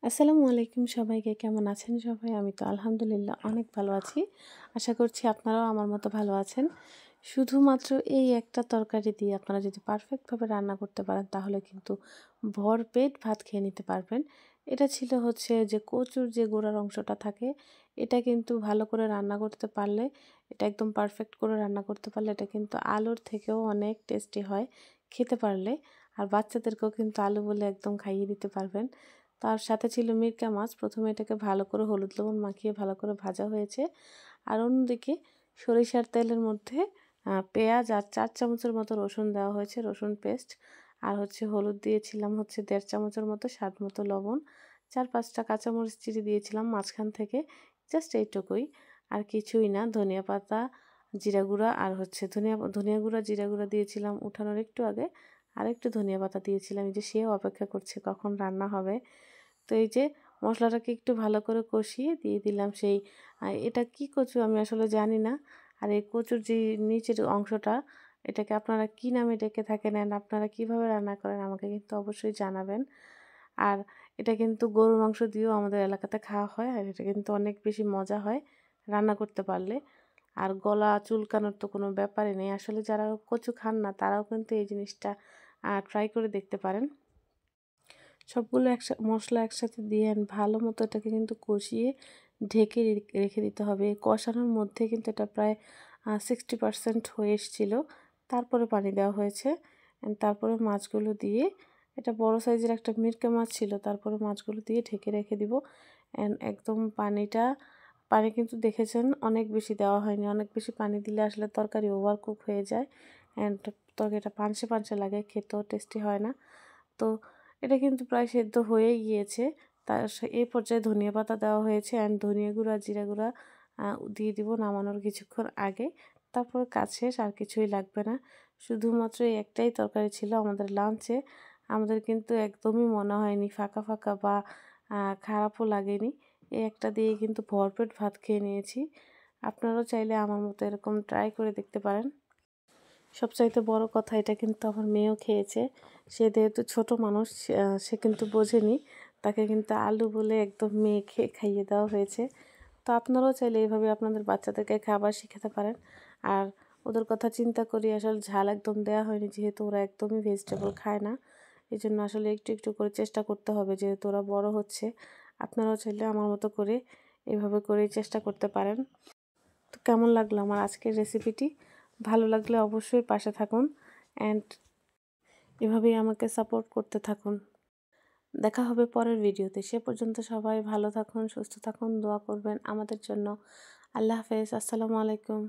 আসসালামু আলাইকুম সবাইকে। কেমন আছেন সবাই? আমি তো আলহামদুলিল্লাহ অনেক ভালো আছি। আশা করছি আপনারাও আমার মতো ভালো আছেন। শুধুমাত্র এই একটা তরকারি দিয়ে আপনারা যদি পারফেক্টভাবে রান্না করতে পারেন তাহলে কিন্তু ভরপেট ভাত খেয়ে নিতে পারবেন। এটা ছিল হচ্ছে যে কচুর যে গোড়ার অংশটা থাকে, এটা কিন্তু ভালো করে রান্না করতে পারলে, এটা একদম পারফেক্ট করে রান্না করতে পারলে এটা কিন্তু আলুর থেকেও অনেক টেস্টি হয় খেতে পারলে। আর বাচ্চাদেরকেও কিন্তু আলু বলে একদম খাইয়ে দিতে পারবেন। তার সাথে ছিল মিরকা মাছ। প্রথমে এটাকে ভালো করে হলুদ লবণ মাখিয়ে ভালো করে ভাজা হয়েছে। আর অন্যদিকে সরিষার তেলের মধ্যে পেঁয়াজ আর ৪ চামচের মতো রসুন দেওয়া হয়েছে, রসুন পেস্ট। আর হচ্ছে হলুদ দিয়েছিলাম হচ্ছে ১.৫ চামচের মতো, স্বাদ মতো লবণ। ৪-৫টা কাঁচামরিচ চিড়ে দিয়েছিলাম মাঝখান থেকে। জাস্ট এইটুকুই, আর কিছুই না। ধনিয়া পাতা, জিরা গুঁড়া আর হচ্ছে ধনিয়া গুঁড়া, জিরা গুঁড়া দিয়েছিলাম উঠানোর একটু আগে। আরেকটু ধনিয়া পাতা দিয়েছিলাম। এই যে সেও অপেক্ষা করছে কখন রান্না হবে। তো এই যে মশলাটাকে একটু ভালো করে কষিয়ে দিয়ে দিলাম সেই এটা কি কচু আমি আসলে জানি না। আর এই কচুর যে নিচের অংশটা, এটাকে আপনারা কি নামে ডেকে থাকেন এন্ড আপনারা কিভাবে রান্না করেন আমাকে কিন্তু অবশ্যই জানাবেন। আর এটা কিন্তু গরুর মাংস দিয়েও আমাদের এলাকাতে খাওয়া হয়, আর এটা কিন্তু অনেক বেশি মজা হয় রান্না করতে পারলে। আর গলা চুলকানোর তো কোনো ব্যাপারই নেই। আসলে যারা কচু খান না তারাও কিন্তু এই জিনিসটা ট্রাই করে দেখতে পারেন। সবগুলো মশলা একসাথে দিয়ে ভালো মতো এটাকে কিন্তু কষিয়ে ঢেকে রেখে দিতে হবে। এই কষানোর মধ্যে কিন্তু এটা প্রায় 60% হয়ে এসেছিল। তারপরে পানি দেওয়া হয়েছে। তারপরে মাছগুলো দিয়ে, এটা বড় সাইজের একটা মিরকা মাছ ছিল। তারপরে মাছগুলো দিয়ে ঢেকে রেখে দিব। একদম পানি কিন্তু দেখেছেন অনেক বেশি দেওয়া হয়নি। অনেক বেশি পানি দিলে আসলে তরকারি ওভারকুক হয়ে যায় অ্যান্ড তরকারিটা পানসে পানসে লাগে, খেতেও টেস্টি হয় না। তো এটা কিন্তু প্রায় সেদ্ধ হয়েই গিয়েছে। এই পর্যায়ে ধনিয়া পাতা দেওয়া হয়েছে অ্যান্ড ধনিয়া গুঁড়া, জিরা গুঁড়া দিয়ে দিব নামানোর কিছুক্ষণ আগে। তারপর কাজ শেষ, আর কিছুই লাগবে না। শুধুমাত্র এই একটাই তরকারি ছিল আমাদের লাঞ্চে। আমাদের কিন্তু একদমই মনে হয়নি ফাঁকা ফাঁকা বা খারাপও লাগেনি। এই একটা দিয়ে কিন্তু ভরপেট ভাত খেয়ে নিয়েছি। আপনারাও চাইলে আমার মতো এরকম ট্রাই করে দেখতে পারেন। সবচাইতে বড় কথা, এটা কিন্তু আমার মেয়েও খেয়েছে। সে যেহেতু ছোট মানুষ, সে কিন্তু বোঝেনি। তাকে কিন্তু আলু বলে একদম মেখে খাইয়ে দেওয়া হয়েছে। তো আপনারাও চাইলে এইভাবে আপনাদের বাচ্চাদেরকে খাবার শিখাতে পারেন। আর ওদের কথা চিন্তা করি আসলে ঝাল একদম দেওয়া হয়নি, যেহেতু ওরা একদমই ভেজিটেবল খায় না। এজন্য আসলে একটু একটু করে চেষ্টা করতে হবে, যেহেতু ওরা বড় হচ্ছে। আপনারাও চাইলে আমার মতো করে এভাবে করেই চেষ্টা করতে পারেন। তো কেমন লাগলো আমার আজকের রেসিপিটি? ভালো লাগলে অবশ্যই পাশে থাকুন অ্যান্ড এভাবেই আমাকে সাপোর্ট করতে থাকুন। দেখা হবে পরের ভিডিওতে। সে পর্যন্ত সবাই ভালো থাকুন, সুস্থ থাকুন, দোয়া করবেন আমাদের জন্য। আল্লাহ হাফেজ। আসসালামু আলাইকুম।